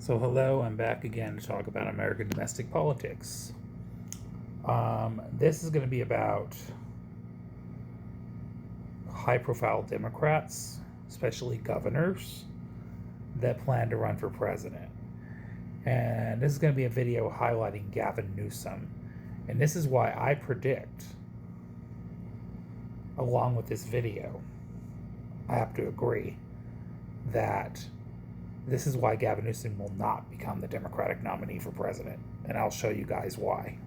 So, hello, I'm back again to talk about American domestic politics. This is going to be about high profile Democrats, especially governors, that plan to run for president. And this is going to be a video highlighting Gavin Newsom. And this is why I predict, along with this video, I have to agree that this is why Gavin Newsom will not become the Democratic nominee for president. And I'll show you guys why.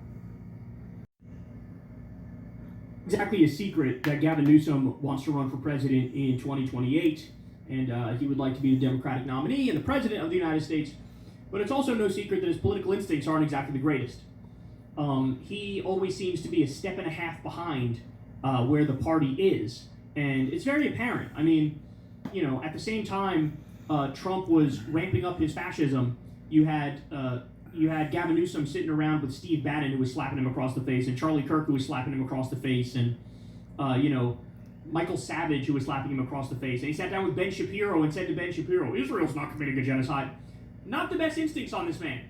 Exactly a secret that Gavin Newsom wants to run for president in 2028, and he would like to be the Democratic nominee and the president of the United States. But it's also no secret that his political instincts aren't exactly the greatest. He always seems to be a step and a half behind where the party is, and it's very apparent. I mean, at the same time Trump was ramping up his fascism, you had Gavin Newsom sitting around with Steve Bannon, who was slapping him across the face, and Charlie Kirk, who was slapping him across the face, and Michael Savage, who was slapping him across the face. And he sat down with Ben Shapiro and said to Ben Shapiro, "Israel's not committing a genocide." Not the best instincts on this man.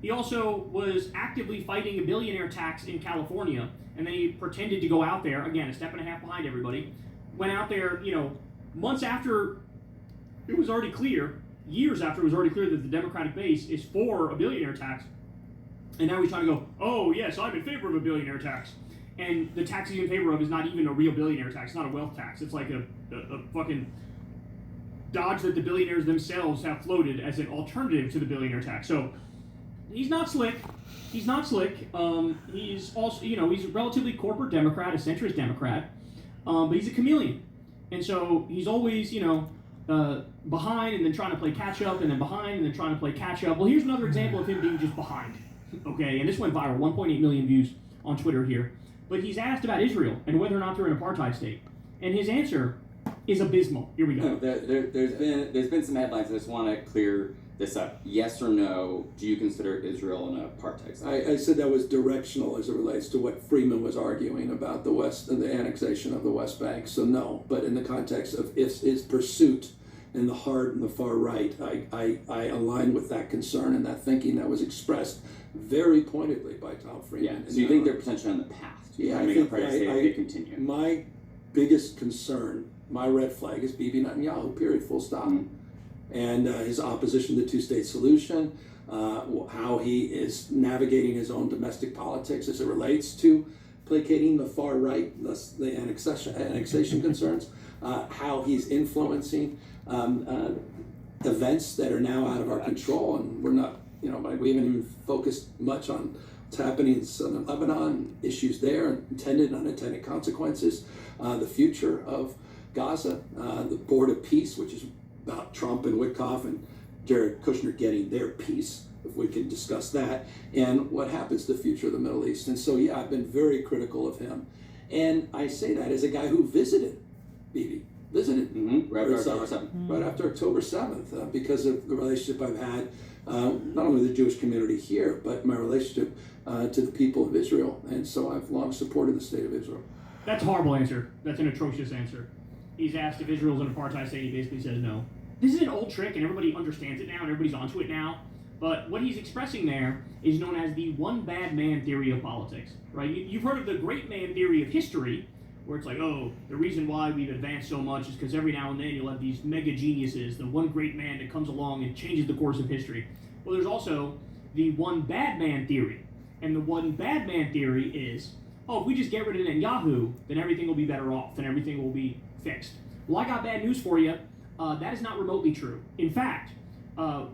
He also was actively fighting a billionaire tax in California, and then he pretended to go out there, again, a step and a half behind everybody, went out there, months after it was already clear, years after it was already clear that the Democratic base is for a billionaire tax. And now he's trying to go, oh, yes, I'm in favor of a billionaire tax. And the tax he's in favor of is not even a real billionaire tax. It's not a wealth tax. It's like a fucking dodge that the billionaires themselves have floated as an alternative to the billionaire tax. So he's not slick. He's not slick. He's also, he's a relatively corporate Democrat, a centrist Democrat, but he's a chameleon. And so he's always, behind and then trying to play catch up, and then behind and then trying to play catch up. Well, here's another example of him being just behind. Okay, and this went viral, 1.8 million views on Twitter here. But he's asked about Israel and whether or not they're an apartheid state, and his answer is abysmal. Here we go. No, there's been some headlines. I just want to clear this up. Yes or no? Do you consider Israel an apartheid state? I said that was directional as it relates to what Freeman was arguing about the West and the annexation of the West Bank. So no, but in the context of his pursuit in the hard and the far right, I align with that concern and that thinking that was expressed very pointedly by Tom Freeman. Yeah. So you think they're potentially on the path to becoming a apartheid state if they continue? My biggest concern, my red flag, is Bibi Netanyahu. Period. Full stop. Mm-hmm. And his opposition to the two-state solution, how he is navigating his own domestic politics as it relates to placating the far right, thus the annexation concerns, how he's influencing events that are now out of our control, and we're not, we haven't even focused much on what's happening in southern Lebanon, issues there, intended and unintended consequences, the future of Gaza, the Board of Peace, which is about Trump and Witkoff and Jared Kushner getting their piece, if we can discuss that, and what happens to the future of the Middle East. And so, yeah, I've been very critical of him. And I say that as a guy who visited Bibi. Right after October 7th. Right after October 7th, because of the relationship I've had, not only with the Jewish community here, but my relationship to the people of Israel. And so I've long supported the state of Israel. That's a horrible answer. That's an atrocious answer. He's asked if Israel's an apartheid state. He basically says no. This is an old trick, and everybody understands it now, and everybody's onto it now. But what he's expressing there is known as the one bad man theory of politics, right? You've heard of the great man theory of history, where it's like, oh, the reason why we've advanced so much is because every now and then you'll have these mega geniuses, the one great man that comes along and changes the course of history. Well, there's also the one bad man theory. And the one bad man theory is, oh, if we just get rid of Netanyahu, then everything will be better off, then everything will be fixed. Well, I got bad news for you. That is not remotely true. In fact,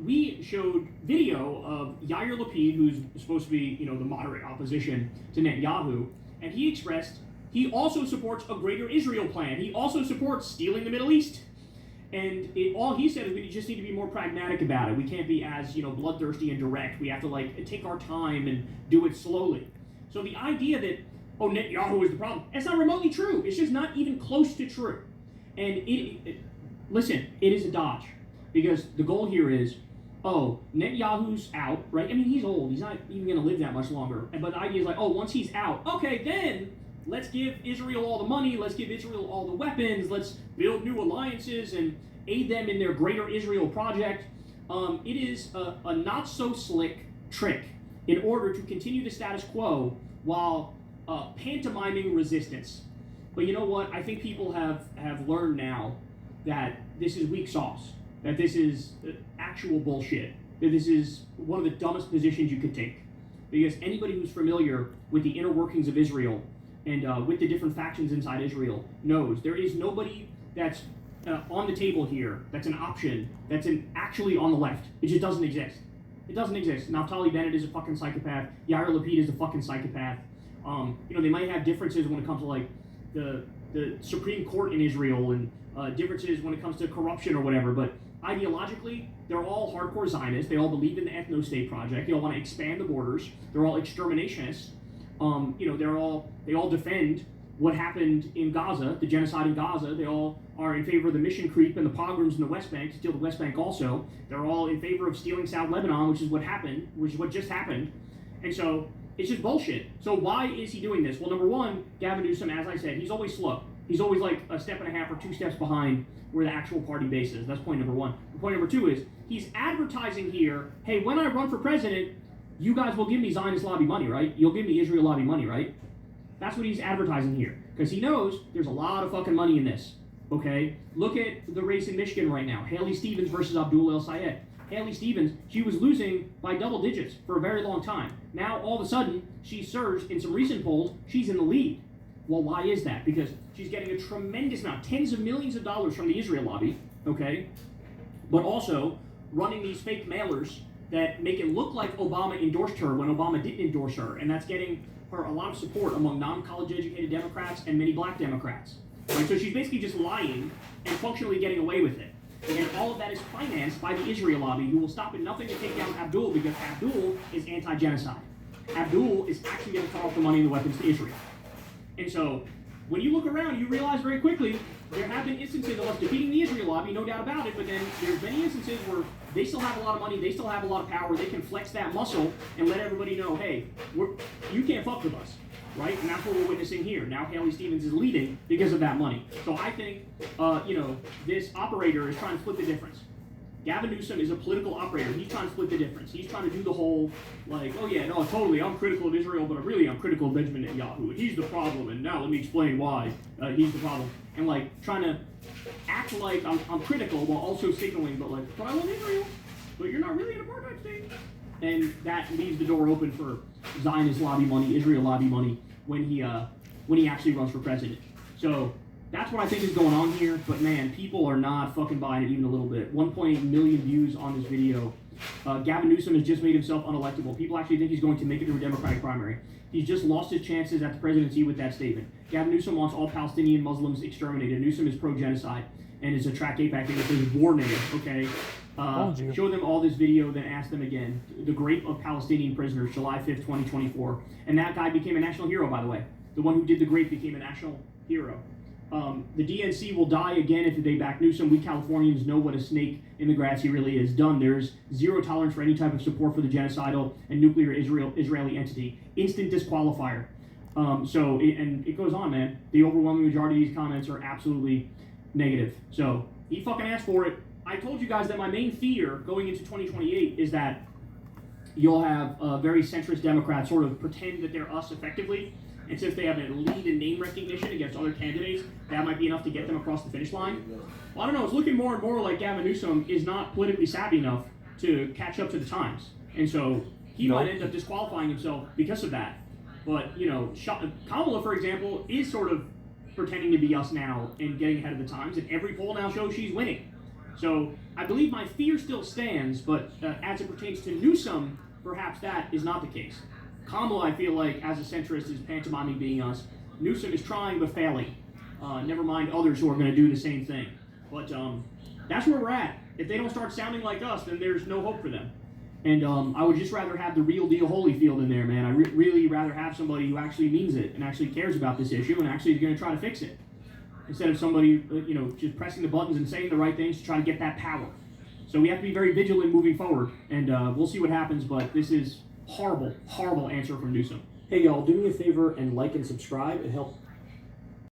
we showed video of Yair Lapid, who's supposed to be, the moderate opposition to Netanyahu, and he expressed he also supports a greater Israel plan. He also supports stealing the Middle East. And all he said is we just need to be more pragmatic about it. We can't be as, bloodthirsty and direct. We have to, take our time and do it slowly. So the idea that, oh, Netanyahu is the problem, that's not remotely true. It's just not even close to true. And listen, it is a dodge. Because the goal here is, oh, Netanyahu's out, right? I mean, he's old. He's not even going to live that much longer. But the idea is like, oh, once he's out, okay, then let's give Israel all the money. Let's give Israel all the weapons. Let's build new alliances and aid them in their greater Israel project. It is a not so slick trick in order to continue the status quo while pantomiming resistance. But you know what? I think people have learned now that this is weak sauce, that this is actual bullshit, that this is one of the dumbest positions you could take. Because anybody who's familiar with the inner workings of Israel and with the different factions inside Israel knows there is nobody that's on the table here that's an option, that's actually on the left. It just doesn't exist. It doesn't exist. Naftali Bennett is a fucking psychopath. Yair Lapid is a fucking psychopath. They might have differences when it comes to like the Supreme Court in Israel and differences when it comes to corruption or whatever, but ideologically, they're all hardcore Zionists. They all believe in the ethno-state project. They all want to expand the borders. They're all exterminationists. They all defend what happened in Gaza, the genocide in Gaza. They all are in favor of the mission creep and the pogroms in the West Bank, to steal the West Bank also. They're all in favor of stealing South Lebanon, which is what just happened. And so it's just bullshit. So why is he doing this? Well, number one, Gavin Newsom, as I said, he's always slow. He's always like a step and a half or 2 steps behind where the actual party base is. That's point number one. Point number two is he's advertising here, hey, when I run for president, you guys will give me Zionist lobby money, right? You'll give me Israel lobby money, right? That's what he's advertising here. Because he knows there's a lot of fucking money in this, okay? Look at the race in Michigan right now. Haley Stevens versus Abdul El Sayed. Haley Stevens, she was losing by double digits for a very long time. Now, all of a sudden, she surged in some recent polls. She's in the lead. Well, why is that? Because she's getting a tremendous amount, tens of millions of dollars from the Israel lobby, okay? But also running these fake mailers that make it look like Obama endorsed her when Obama didn't endorse her, and that's getting her a lot of support among non-college educated Democrats and many black Democrats. Right? So she's basically just lying and functionally getting away with it. And all of that is financed by the Israel lobby, who will stop at nothing to take down Abdul, because Abdul is anti-genocide. Abdul is actually going to cut off the money and the weapons to Israel. And so, when you look around, you realize very quickly there have been instances of us defeating the Israel lobby, no doubt about it, but then there's many instances where they still have a lot of money, they still have a lot of power, they can flex that muscle and let everybody know, hey, you can't fuck with us, right? And that's what we're witnessing here. Now Haley Stevens is leading because of that money. So I think, this operator is trying to split the difference. Gavin Newsom is a political operator. He's trying to split the difference. He's trying to do the whole, like, oh yeah, no, totally, I'm critical of Israel, but I'm critical of Benjamin Netanyahu, and he's the problem, and now let me explain why he's the problem. And, like, trying to act like I'm critical while also signaling, but I love Israel, but you're not really an apartheid state. And that leaves the door open for Zionist lobby money, Israel lobby money, when he actually runs for president. So that's what I think is going on here, but man, people are not fucking buying it even a little bit. 1.8 million views on this video. Gavin Newsom has just made himself unelectable. People actually think he's going to make it to a Democratic primary. He's just lost his chances at the presidency with that statement. Gavin Newsom wants all Palestinian Muslims exterminated. Newsom is pro-genocide and is a track AIPAC thing that says war native, okay? Show them all this video, then ask them again. The Grape of Palestinian Prisoners, July 5th, 2024. And that guy became a national hero, by the way. The one who did the Grape became a national hero. The DNC will die again if they back Newsom. We Californians know what a snake in the grass he really is. Done. There's zero tolerance for any type of support for the genocidal and nuclear Israeli entity. Instant disqualifier. It goes on, man. The overwhelming majority of these comments are absolutely negative. So he fucking asked for it. I told you guys that my main fear going into 2028 is that you'll have very centrist Democrats sort of pretend that they're us effectively. And since they have a lead in name recognition against other candidates, that might be enough to get them across the finish line. Well, I don't know. It's looking more and more like Gavin Newsom is not politically savvy enough to catch up to the times. And so he might end up disqualifying himself because of that. But, Kamala, for example, is sort of pretending to be us now and getting ahead of the times. And every poll now shows she's winning. So I believe my fear still stands, but as it pertains to Newsom, perhaps that is not the case. Kamala, I feel like, as a centrist, is pantomiming being us. Newsom is trying but failing. Never mind others who are going to do the same thing. But that's where we're at. If they don't start sounding like us, then there's no hope for them. And I would just rather have the real deal Holyfield in there, man. I really rather have somebody who actually means it and actually cares about this issue and actually is going to try to fix it. Instead of somebody, just pressing the buttons and saying the right things to try to get that power. So we have to be very vigilant moving forward. And we'll see what happens, but this is horrible, horrible answer from Newsom. Hey y'all, do me a favor and like and subscribe. It helps